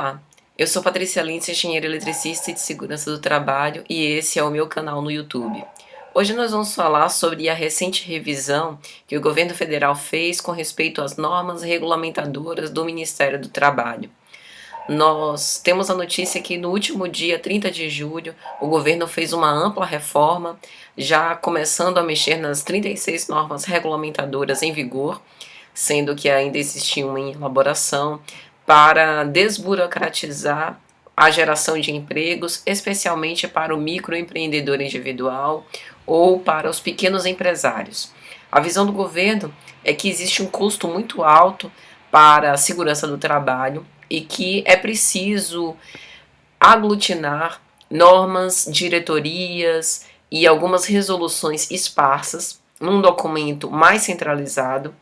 Olá, eu sou Patrícia Lins, engenheira eletricista e de segurança do trabalho, e esse é o meu canal no YouTube. Hoje nós vamos falar sobre a recente revisão que o governo federal fez com respeito às normas regulamentadoras do Ministério do Trabalho. Nós temos a notícia que no último dia 30 de julho o governo fez uma ampla reforma, já começando a mexer nas 36 normas regulamentadoras em vigor, sendo que ainda existiam em elaboração, para desburocratizar a geração de empregos, especialmente para o microempreendedor individual ou para os pequenos empresários. A visão do governo é que existe um custo muito alto para a segurança do trabalho e que é preciso aglutinar normas, diretorias e algumas resoluções esparsas num documento mais centralizado,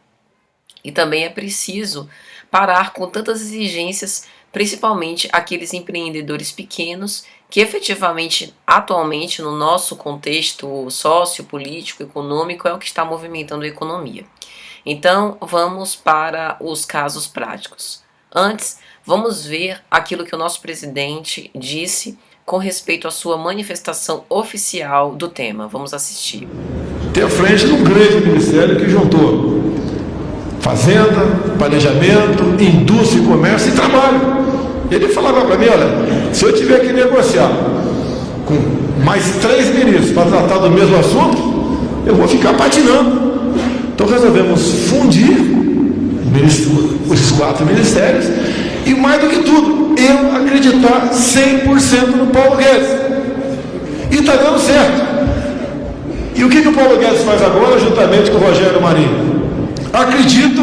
e também é preciso parar com tantas exigências, principalmente aqueles empreendedores pequenos que efetivamente, atualmente, no nosso contexto sociopolítico, econômico, é o que está movimentando a economia. Então, vamos para os casos práticos. Antes, vamos ver aquilo que o nosso presidente disse com respeito à sua manifestação oficial do tema. Vamos assistir. Tem à frente de um grande ministério que juntou Fazenda, Planejamento, Indústria, Comércio e Trabalho. Ele falava para mim, olha, se eu tiver que negociar com mais 3 ministros para tratar do mesmo assunto, eu vou ficar patinando. Então resolvemos fundir os 4 ministérios e, mais do que tudo, eu acreditar 100% no Paulo Guedes. E está dando certo. E o que o Paulo Guedes faz agora, juntamente com o Rogério Marinho? Acredito,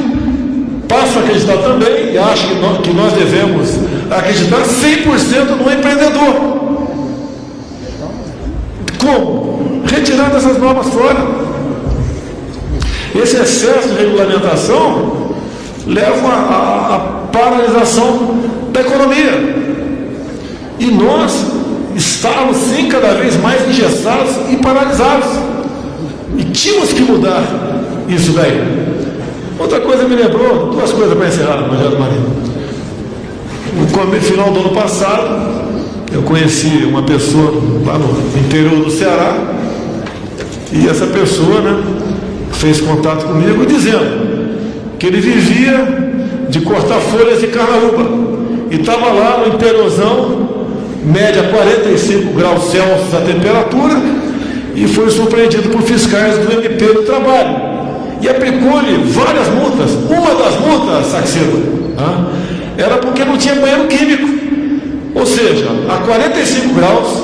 passo a acreditar também, e acho que nós devemos acreditar 100% no empreendedor. Como? Retirando essas normas fora. Esse excesso de regulamentação leva à paralisação da economia. E nós estamos, sim, cada vez mais engessados e paralisados. E tínhamos que mudar isso daí. Outra coisa me lembrou, 2 coisas para encerrar, Rogério Marinho. No final do ano passado, eu conheci uma pessoa lá no interior do Ceará, e essa pessoa, fez contato comigo dizendo que ele vivia de cortar folhas de carnaúba e estava lá no interiorzão, média 45 graus Celsius a temperatura, e foi surpreendido por fiscais do MP do Trabalho. E aplicou-lhe várias multas. Uma das multas, Saxilo, era porque não tinha banheiro químico. Ou seja, a 45 graus,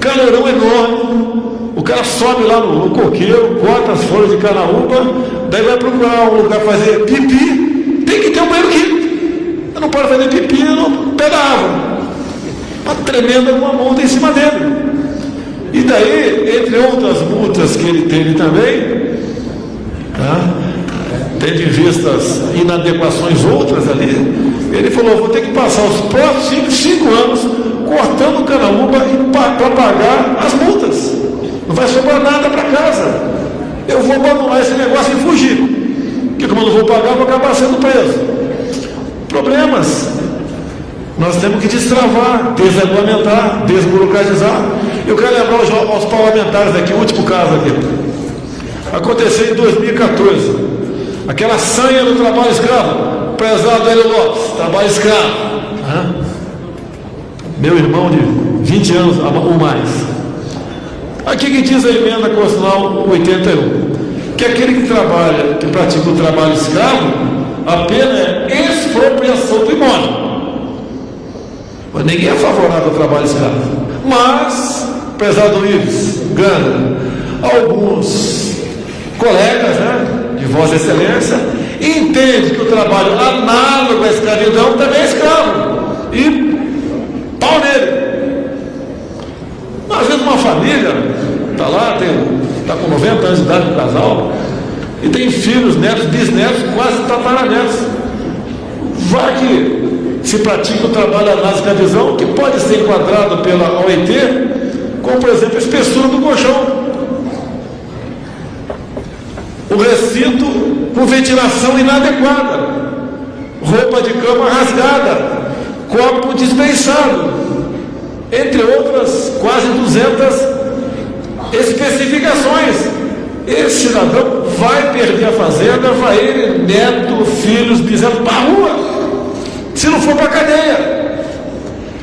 calorão enorme, o cara sobe lá no coqueiro, corta as folhas de canaúba, daí vai procurar um lugar para fazer pipi, tem que ter um banheiro químico. Eu não pode fazer pipi no pé da árvore. Uma tremenda multa em cima dele. E daí, entre outras multas que ele teve também, tendo em vista as inadequações outras ali, ele falou, vou ter que passar os próximos 5 anos cortando o canaúba para pagar as multas. Não vai sobrar nada para casa. Eu vou abandonar esse negócio e fugir. Porque como eu não vou pagar, eu vou acabar sendo preso. Problemas. Nós temos que destravar, desregulamentar, desburocratizar. Eu quero lembrar aos parlamentares aqui, o último caso aqui. Aconteceu em 2014. Aquela sanha do trabalho escravo. Prezado Hélio Lopes, trabalho escravo. Meu irmão de 20 anos ou mais. Aqui que diz a emenda constitucional 81, que aquele que trabalha, que pratica o trabalho escravo, a pena é expropriação do imóvel. Mas ninguém é favorável ao trabalho escravo. Mas, prezado Ives Gana, alguns colegas, de Vossa Excelência, entendem que o trabalho análogo à escravidão também é escravo. E pau nele. Às vezes uma família está lá, está com 90 anos de idade, um casal, e tem filhos, netos, bisnetos, quase tataranetos. Vai que se pratica o trabalho análogo à escravidão, que pode ser enquadrado pela OIT, como, por exemplo, a espessura do colchão. O recinto com ventilação inadequada. roupa de cama rasgada, copo desbeiçado, entre outras quase 200 especificações. Esse cidadão vai perder a fazenda, vai ele, neto, filhos, bisnetos, para a rua, se não for para a cadeia.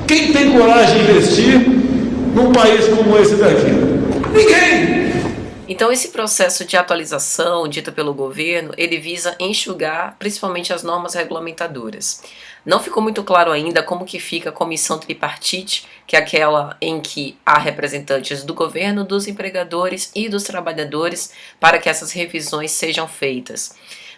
Quem tem coragem de investir num país como esse daqui? Ninguém. Então esse processo de atualização dito pelo governo, ele visa enxugar principalmente as normas regulamentadoras. Não ficou muito claro ainda como que fica a comissão tripartite, que é aquela em que há representantes do governo, dos empregadores e dos trabalhadores para que essas revisões sejam feitas.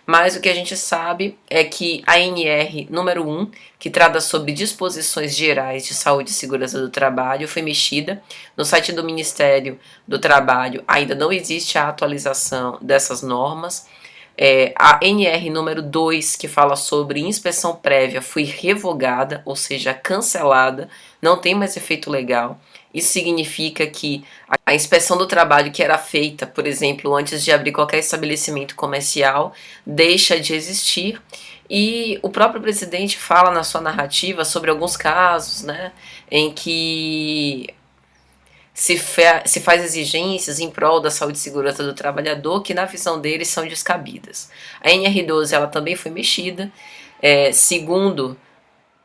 Mas o que a gente sabe é que a NR número 1, que trata sobre disposições gerais de saúde e segurança do trabalho, foi mexida. No site do Ministério do Trabalho ainda não existe a atualização dessas normas. A NR número 2, que fala sobre inspeção prévia, foi revogada, ou seja, cancelada, não tem mais efeito legal. Isso significa que a inspeção do trabalho que era feita, por exemplo, antes de abrir qualquer estabelecimento comercial, deixa de existir. E o próprio presidente fala na sua narrativa sobre alguns casos, né, em que se faz exigências em prol da saúde e segurança do trabalhador que, na visão deles, são descabidas. A NR12 ela também foi mexida, segundo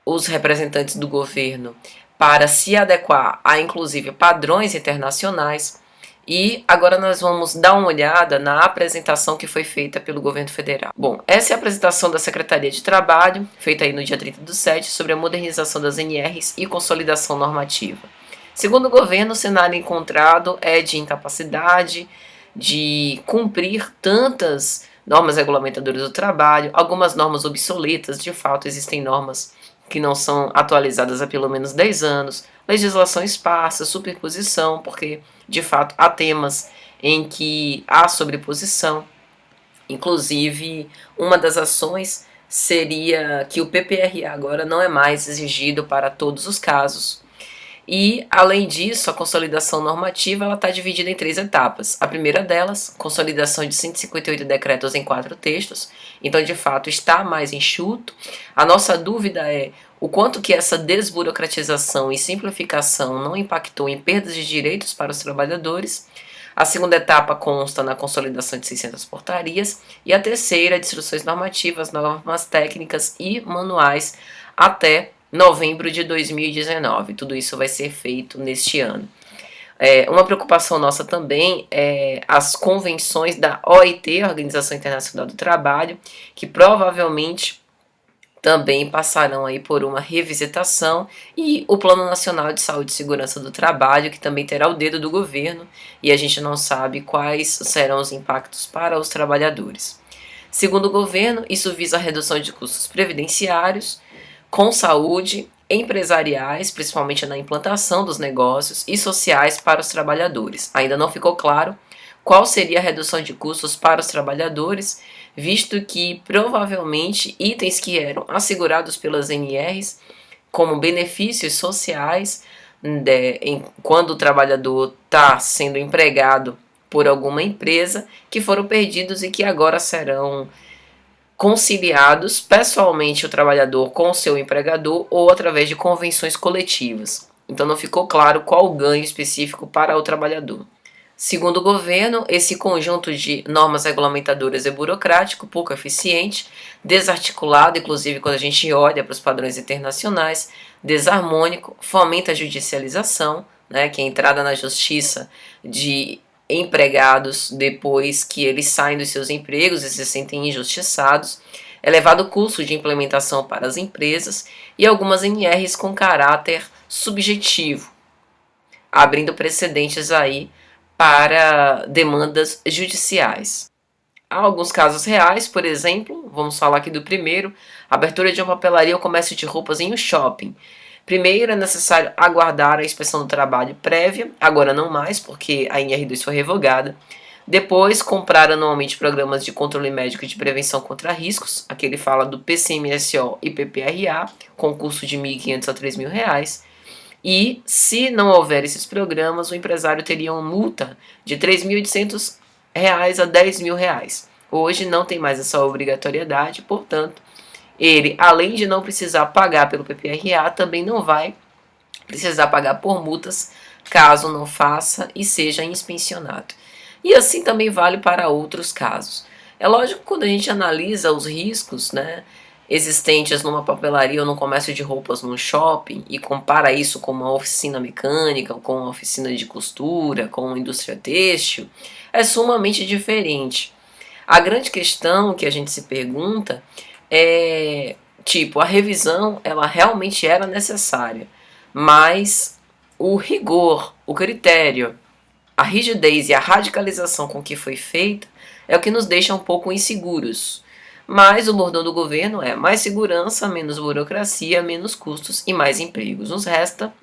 os representantes do governo, para se adequar a, inclusive, padrões internacionais. E agora nós vamos dar uma olhada na apresentação que foi feita pelo governo federal. Bom, essa é a apresentação da Secretaria de Trabalho, feita aí no dia 30/7, sobre a modernização das NRs e consolidação normativa. Segundo o governo, o cenário encontrado é de incapacidade de cumprir tantas normas regulamentadoras do trabalho, algumas normas obsoletas, de fato existem normas que não são atualizadas há pelo menos 10 anos, legislação esparsa, superposição, porque de fato há temas em que há sobreposição. Inclusive, uma das ações seria que o PPRA agora não é mais exigido para todos os casos. E, além disso, a consolidação normativa está dividida em 3 etapas. A primeira delas, consolidação de 158 decretos em 4 textos. Então, de fato, está mais enxuto. A nossa dúvida é o quanto que essa desburocratização e simplificação não impactou em perdas de direitos para os trabalhadores. A segunda etapa consta na consolidação de 600 portarias. E a terceira, de instruções normativas, normas técnicas e manuais até novembro de 2019. Tudo isso vai ser feito neste ano. Uma preocupação nossa também é as convenções da OIT, Organização Internacional do Trabalho, que provavelmente também passarão aí por uma revisitação, e o Plano Nacional de Saúde e Segurança do Trabalho, que também terá o dedo do governo, e a gente não sabe quais serão os impactos para os trabalhadores. Segundo o governo, isso visa a redução de custos previdenciários, com saúde, empresariais, principalmente na implantação dos negócios, e sociais para os trabalhadores. Ainda não ficou claro qual seria a redução de custos para os trabalhadores, visto que provavelmente itens que eram assegurados pelas NRs como benefícios sociais, quando o trabalhador está sendo empregado por alguma empresa, que foram perdidos e que agora serão conciliados pessoalmente o trabalhador com o seu empregador ou através de convenções coletivas. Então não ficou claro qual o ganho específico para o trabalhador. Segundo o governo, esse conjunto de normas regulamentadoras é burocrático, pouco eficiente, desarticulado, inclusive quando a gente olha para os padrões internacionais, desarmônico, fomenta a judicialização, que é a entrada na justiça de empregados depois que eles saem dos seus empregos e se sentem injustiçados, elevado custo de implementação para as empresas e algumas NRs com caráter subjetivo, abrindo precedentes aí para demandas judiciais. Há alguns casos reais, por exemplo, vamos falar aqui do primeiro, abertura de uma papelaria ou comércio de roupas em um shopping. Primeiro, é necessário aguardar a inspeção do trabalho prévia, agora não mais, porque a NR2 foi revogada. Depois, comprar anualmente programas de controle médico e de prevenção contra riscos, aqui ele fala do PCMSO e PPRA, com custo de R$ 1.500 a R$ 3.000. E, se não houver esses programas, o empresário teria uma multa de R$ 3.800 a R$ 10.000. Hoje não tem mais essa obrigatoriedade, portanto, ele, além de não precisar pagar pelo PPRA, também não vai precisar pagar por multas caso não faça e seja inspecionado. E assim também vale para outros casos. É lógico que quando a gente analisa os riscos, né, existentes numa papelaria ou num comércio de roupas num shopping e compara isso com uma oficina mecânica, com uma oficina de costura, com uma indústria têxtil, é sumamente diferente. A grande questão que a gente se pergunta é, tipo, a revisão ela realmente era necessária, mas o rigor, o critério, a rigidez e a radicalização com que foi feita é o que nos deixa um pouco inseguros. Mas o bordão do governo é mais segurança, menos burocracia, menos custos e mais empregos. Nos resta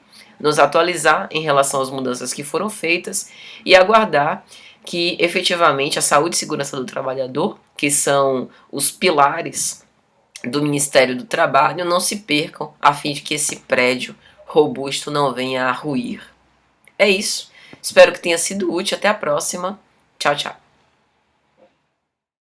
nos atualizar em relação às mudanças que foram feitas e aguardar que efetivamente a saúde e segurança do trabalhador, que são os pilares do Ministério do Trabalho, não se percam a fim de que esse prédio robusto não venha a ruir. É isso. Espero que tenha sido útil. Até a próxima. Tchau, tchau.